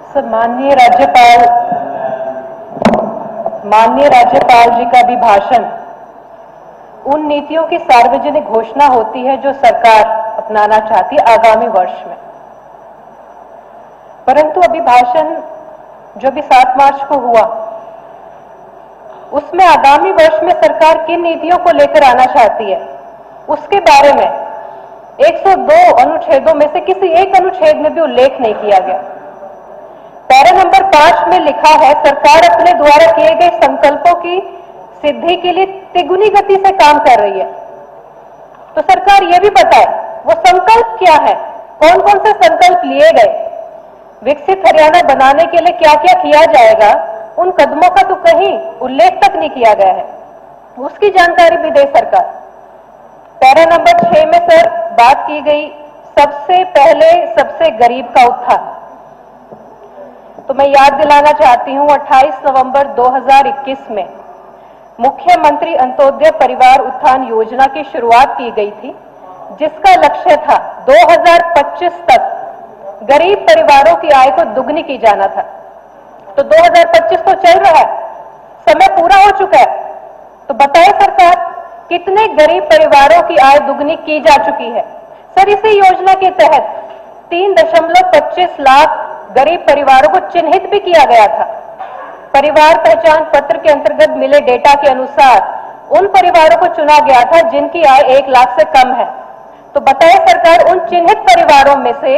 Sir, माननीय राज्यपाल जी का अभिभाषण उन नीतियों की सार्वजनिक घोषणा होती है जो सरकार अपनाना चाहती है आगामी वर्ष में। परंतु अभिभाषण जो भी 7 मार्च को हुआ, उसमें आगामी वर्ष में सरकार किन नीतियों को लेकर आना चाहती है, उसके बारे में 102 अनुच्छेदों में से किसी एक अनुच्छेद में भी उल्लेख नहीं किया गया। पैरा नंबर 5 में लिखा है, सरकार अपने द्वारा किए गए संकल्पों की सिद्धि के लिए तिगुनी गति से काम कर रही है। तो सरकार ये भी बताए वो संकल्प क्या है, कौन कौन से संकल्प लिए गए, विकसित हरियाणा बनाने के लिए क्या क्या किया जाएगा, उन कदमों का तो कहीं उल्लेख तक नहीं किया गया है, उसकी जानकारी भी दे सरकार। पैरा नंबर 6 में सर बात की गई सबसे पहले सबसे गरीब का उत्थान। तो मैं याद दिलाना चाहती हूं, 28 नवंबर 2021 में मुख्यमंत्री अंत्योदय परिवार उत्थान योजना की शुरुआत की गई थी, जिसका लक्ष्य था 2025 तक गरीब परिवारों की आय को दुगनी की जाना था। तो 2025 तो चल रहा है, समय पूरा हो चुका है। तो बताए सरकार कितने गरीब परिवारों की आय दुगनी की जा चुकी है। सर, इसी योजना के तहत 3.25 लाख गरीब परिवारों को चिन्हित भी किया गया था। परिवार पहचान पत्र के अंतर्गत मिले डेटा के अनुसार उन परिवारों को चुना गया था जिनकी आय 1 लाख से कम है। तो बताए सरकार उन चिन्हित परिवारों में से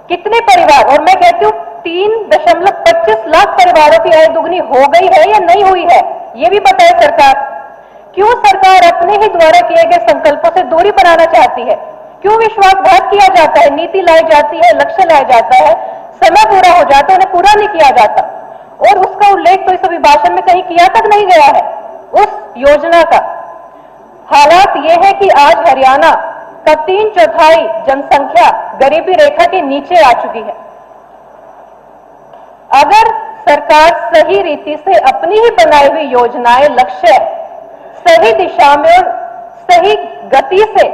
कितने परिवार, और मैं कहती हूँ 3.25 लाख परिवारों की आय दुगनी हो गई है या नहीं हुई है, ये भी बताए सरकार। क्यों सरकार अपने ही द्वारा किए गए संकल्पों से दूरी बनाना चाहती है? क्यों विश्वासघात किया जाता है, नीति लाई जाती है, लक्ष्य लाया जाता है, समय पूरा हो जाता है, उन्हें पूरा नहीं किया जाता, और उसका उल्लेख तो इस अभिभाषण में कहीं किया तक नहीं गया है उस योजना का। हालात यह है कि आज हरियाणा का 3/4 जनसंख्या गरीबी रेखा के नीचे आ चुकी है। अगर सरकार सही रीति से अपनी ही बनाई हुई योजनाएं, लक्ष्य सही दिशा में और सही गति से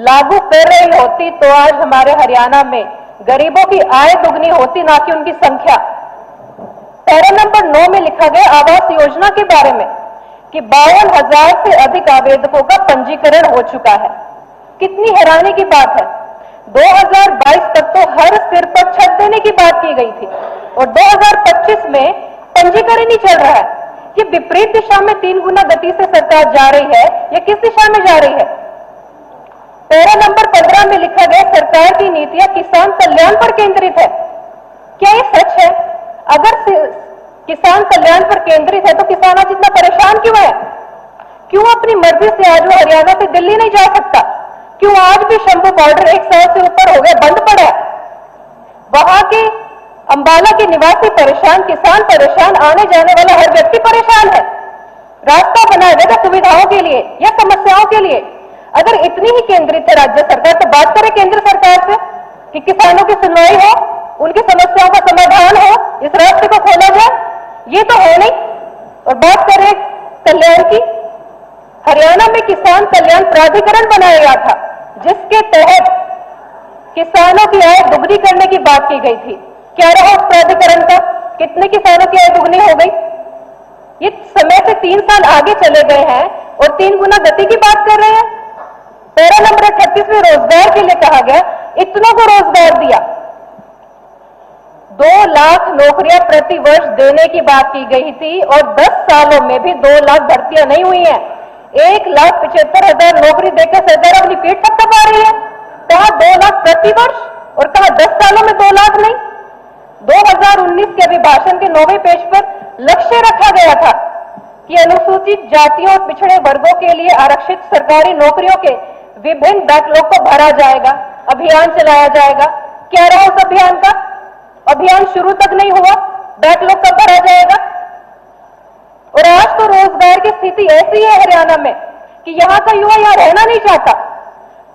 लागू कर रही होती तो आज हमारे हरियाणा में गरीबों की आय दुगनी होती, ना कि उनकी संख्या। पैरा नंबर 9 में लिखा गया आवास योजना के बारे में कि 52,000 से अधिक आवेदकों का पंजीकरण हो चुका है। कितनी हैरानी की बात है, 2022 तक तो हर सिर पर छत देने की बात की गई थी और 2025 में पंजीकरण ही चल रहा है। ये विपरीत दिशा में 3 गुना गति से सरकार जा रही है, या किस दिशा में जा रही है? पैरा नंबर 15 में लिखा गया सरकार की नीतियां किसान कल्याण पर केंद्रित है। क्या ये सच है? अगर किसान कल्याण पर केंद्रित है तो किसान आज इतना परेशान क्यों है? क्यों अपनी मर्जी से आज वो हरियाणा से दिल्ली नहीं जा सकता? क्यों आज भी शंभू बॉर्डर 1 साल से ऊपर हो गया, बंद पड़ा है? वहां के अंबाला के निवासी परेशान, किसान परेशान, आने जाने वाला हर व्यक्ति परेशान है। रास्ता बनाया जाएगा सुविधाओं के लिए या समस्याओं के लिए? अगर इतनी ही केंद्रित है राज्य सरकार, तो बात करें केंद्र सरकार से कि किसानों की सुनवाई हो, उनकी समस्याओं का समाधान हो, इस रास्ते को खोला जाए। ये तो है नहीं। और बात करें कल्याण की, हरियाणा में किसान कल्याण प्राधिकरण बनाया गया था, जिसके तहत किसानों की आय दुगनी करने की बात की गई थी। क्या रहा उस प्राधिकरण का? कितने किसानों की आय दुगनी हो गई? ये समय से 3 साल आगे चले गए हैं और 3 गुना गति की बात कर रहे हैं। पैरा नंबर 38 में रोजगार के लिए कहा गया, इतनों को रोजगार दिया। 2 लाख नौकरियां प्रति वर्ष देने की बात की गई थी और 10 सालों में भी 2 लाख भर्तियां नहीं हुई हैं। 1,75,000 नौकरी देकर सरकार अपनी पीठ तक दबा रही है। कहा 2 लाख प्रति वर्ष और कहा 10 सालों में 2 लाख नहीं। 2019 के अभिभाषण के 9वें पेज पर लक्ष्य रखा गया था कि अनुसूचित जातियों और पिछड़े वर्गों के लिए आरक्षित सरकारी नौकरियों के विभिन्न बैकलॉग को भरा जाएगा, अभियान चलाया जाएगा। क्या रहा उस अभियान का? अभियान शुरू तक नहीं हुआ, बैकलॉग कब भरा जाएगा? और आज तो रोजगार की स्थिति ऐसी है हरियाणा में कि यहाँ का युवा यहाँ रहना नहीं चाहता,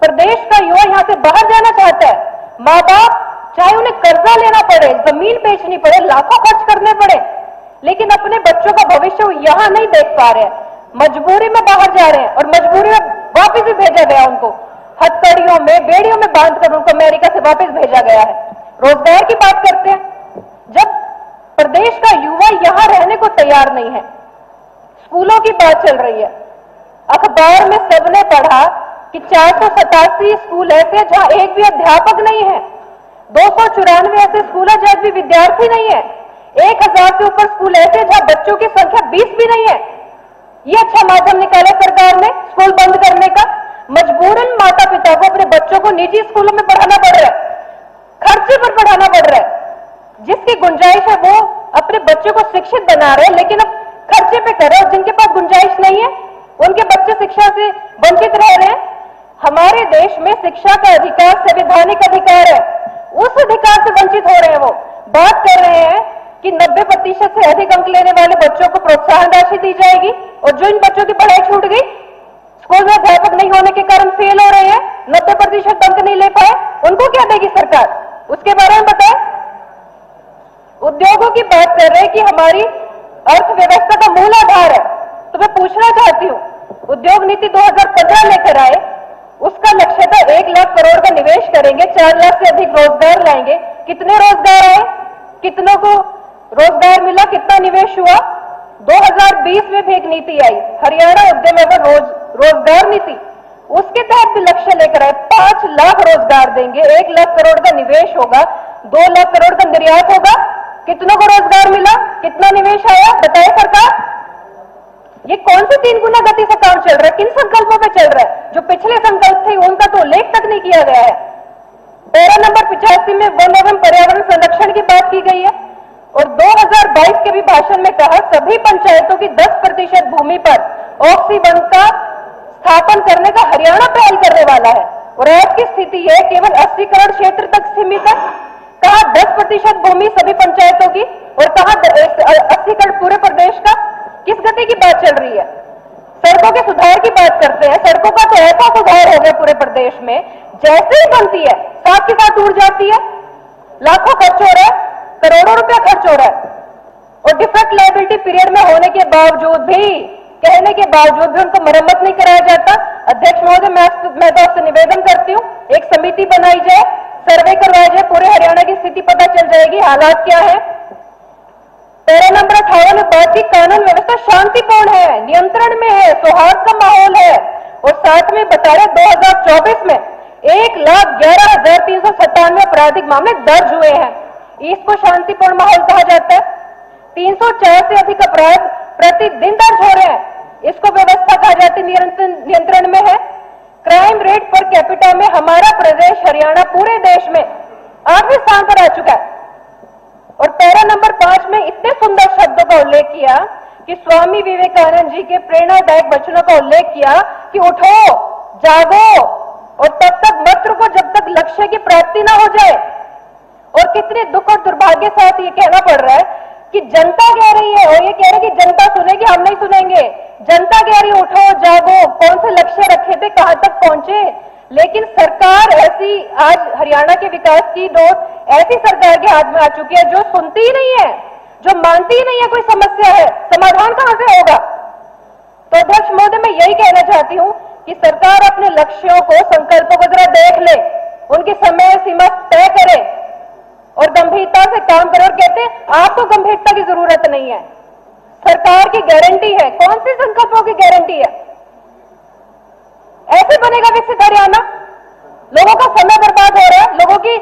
प्रदेश का युवा यहाँ से बाहर जाना चाहता है। माँ बाप चाहे उन्हें कर्जा लेना पड़े, जमीन बेचनी पड़े, लाखों खर्च करने पड़े, लेकिन अपने बच्चों का भविष्य वो यहाँ नहीं देख पा रहे हैं, मजबूरी में बाहर जा रहे हैं और मजबूरी में वापस भी भेजा गया उनको, हथकड़ियों में, बेड़ियों में बांधकर उनको अमेरिका से वापस भेजा गया है। रोजगार की बात करते हैं, जब प्रदेश का युवा यहां रहने को तैयार नहीं है। स्कूलों की बात चल रही है, अखबार में सबने पढ़ा कि 487 स्कूल ऐसे जहां एक भी अध्यापक नहीं है, 294 ऐसे स्कूल है जहां भी विद्यार्थी नहीं है, 1000 से ऊपर स्कूल ऐसे जहां बच्चों की संख्या 20 भी नहीं है। ये अच्छा माध्यम निकाला सरकार ने स्कूल बंद करने का। मजबूरन माता पिता को अपने बच्चों को निजी स्कूलों में पढ़ाना पड़ रहा है, खर्चे पर पढ़ाना पड़ रहा है। जिसकी गुंजाइश है वो अपने बच्चों को शिक्षित बना रहे हैं, लेकिन अब खर्चे पे कर रहे हैं, और जिनके पास गुंजाइश नहीं है उनके बच्चे शिक्षा से वंचित रह रहे हैं। हमारे देश में शिक्षा का अधिकार संवैधानिक अधिकार है, उस अधिकार से वंचित हो रहे हैं। वो बात कर रहे हैं कि 90% से अधिक अंक लेने वाले बच्चों को प्रोत्साहन राशि दी जाएगी, और जो इन बच्चों की पढ़ाई छूट गई, स्कूल में अध्यापक नहीं होने के कारण फेल हो रहे हैं, 90% अंक नहीं ले पाए, उनको क्या देगी सरकार? उसके बारे में बताएं। उद्योगों की बात कर रहे हैं कि हमारी अर्थव्यवस्था का मूल आधार है, तो मैं पूछना चाहती हूं, उद्योग नीति 2015 लेकर आए, उसका लक्ष्य था 1 लाख करोड़ का निवेश करेंगे, 4 लाख से अधिक रोजगार लाएंगे। कितने रोजगार आए? कितनों को रोजगार मिला? कितना निवेश हुआ? 2020 में भी एक नीति आई, हरियाणा उद्यम एवं रोजगार नीति, उसके तहत भी लक्ष्य लेकर आए, 5 लाख रोजगार देंगे, 1 लाख करोड़ का निवेश होगा, 2 लाख करोड़ का निर्यात होगा। कितनों को रोजगार मिला? कितना निवेश आया? बताए सरकार। ये कौन सी 3 गुना गति से काम चल रहा है? किन संकल्पों पे चल रहा है? जो पिछले संकल्प थे उनका तो उल्लेख तक नहीं किया गया है। पैरा नंबर 85 में वन एवं पर्यावरण संरक्षण की बात की गई है, और 2022 के भी भाषण में कहा सभी पंचायतों की 10% भूमि पर ऑक्सीवन का स्थापन करने का हरियाणा पहल करने वाला है। और आज की स्थिति यह केवल 80 करोड़ क्षेत्र तक सीमित है। कहा 10% भूमि सभी पंचायतों की, और कहा 80 करोड़ पूरे प्रदेश का। किस गति की बात चल रही है? सड़कों के सुधार की बात करते हैं, सड़कों का तो ऐसा सुधार हो गया पूरे प्रदेश में, जैसे ही बनती है साथ के साथ टूट जाती है, लाखों खर्च हो रहा है, करोड़ों रुपया खर्च हो रहा है, और डिफेक्ट लायबिलिटी पीरियड में होने के बावजूद भी, कहने के बावजूद भी उनको मरम्मत नहीं कराया जाता। अध्यक्ष महोदय, मैं तो आपसे निवेदन करती हूँ, एक समिति बनाई जाए, सर्वे करवाया जाए, पूरे हरियाणा की स्थिति पता चल जाएगी, हालात क्या है। पैरा नंबर 58 में बात की कानून व्यवस्था शांतिपूर्ण है, नियंत्रण में है, सौहार्द का माहौल है, और साथ में बता रहे 2024 में 1,11,397 आपराधिक मामले दर्ज हुए हैं। इसको शांतिपूर्ण माहौल कहा जाता है। 304 से अधिक अपराध प्रतिदिन दर्ज हो रहे हैं, इसको व्यवस्था कहा जाती है, नियंत्रण में है। क्राइम रेट पर कैपिटा में हमारा प्रदेश हरियाणा पूरे देश में 8वें स्थान पर आ चुका है। और पैरा नंबर 5 में इतने सुंदर शब्दों का उल्लेख किया कि स्वामी विवेकानंद जी के प्रेरणादायक वचनों का उल्लेख किया कि उठो, जागो, और तब तक मत रुको जब तक लक्ष्य की प्राप्ति ना हो जाए। और कितने दुख और दुर्भाग्य साथ ये कहना पड़ रहा है कि जनता कह रही है, और ये कह रहे हैं कि जनता सुनेगी, हम नहीं सुनेंगे। जनता कह रही है उठो, जागो, कौन से लक्ष्य रखे थे, कहां तक पहुंचे। लेकिन सरकार ऐसी, आज हरियाणा के विकास की डोर ऐसी सरकार के हाथ में आ चुकी है जो सुनती ही नहीं है, जो मानती ही नहीं है कोई समस्या है, समाधान कहां से होगा। तो अध्यक्ष महोदय, मैं यही कहना चाहती हूं कि सरकार अपने लक्ष्यों को, संकल्पों को जरा देख ले, उनकी समय सीमा तय करे और गंभीरता से काम करे। और कहते हैं आपको गंभीरता की जरूरत नहीं है, सरकार की गारंटी है। कौन सी संकल्पों की गारंटी है? ऐसे बनेगा विकसित हरियाणा? लोगों का समय बर्बाद हो रहा है, लोगों की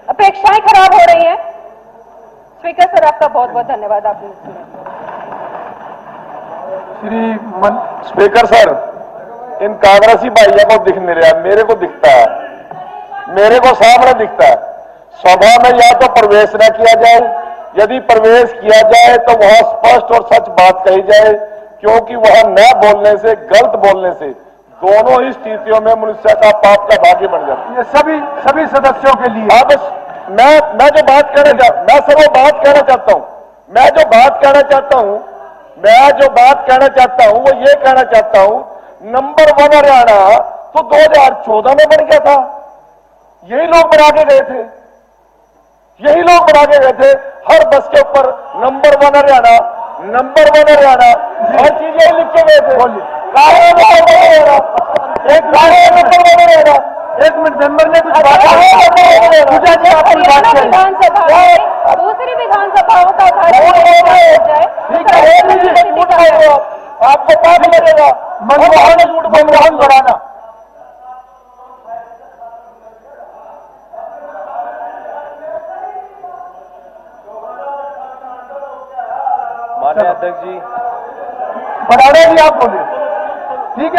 अपेक्षाएं खराब हो रही हैं। स्पीकर सर, आपका बहुत बहुत धन्यवाद। आपने स्पीकर सर, इन कांग्रेसी भाइयों को दिख नहीं रहा, मेरे को दिखता है, मेरे को सामने दिखता है। सभा में या तो प्रवेश न किया जाए, यदि प्रवेश किया जाए तो वहां स्पष्ट और सच बात कही जाए, क्योंकि वहां न बोलने से, गलत बोलने से दोनों ही स्थितियों में मनुष्य का पाप का भाग्य बन जाता है। ये सभी सदस्यों के लिए। अब मैं जो बात कहना चाहता हूं, मैं जो बात कहना चाहता हूं वो ये कहना चाहता हूं, नंबर 1 हरियाणा तो 2014 में बन गया था, यही लोग बना के गए थे, हर बस के ऊपर नंबर 1 हरियाणा, हर चीज यही लिख के गए थे। एक मिनट, मेंबर ने कुछ बात विधानसभा दूसरी विधानसभाओं का ठीक है, आपको पाप लगेगा मनमोहन बढ़ाना। माननीय अध्यक्ष जी, बढ़ाना भी आप बोले, ठीक है।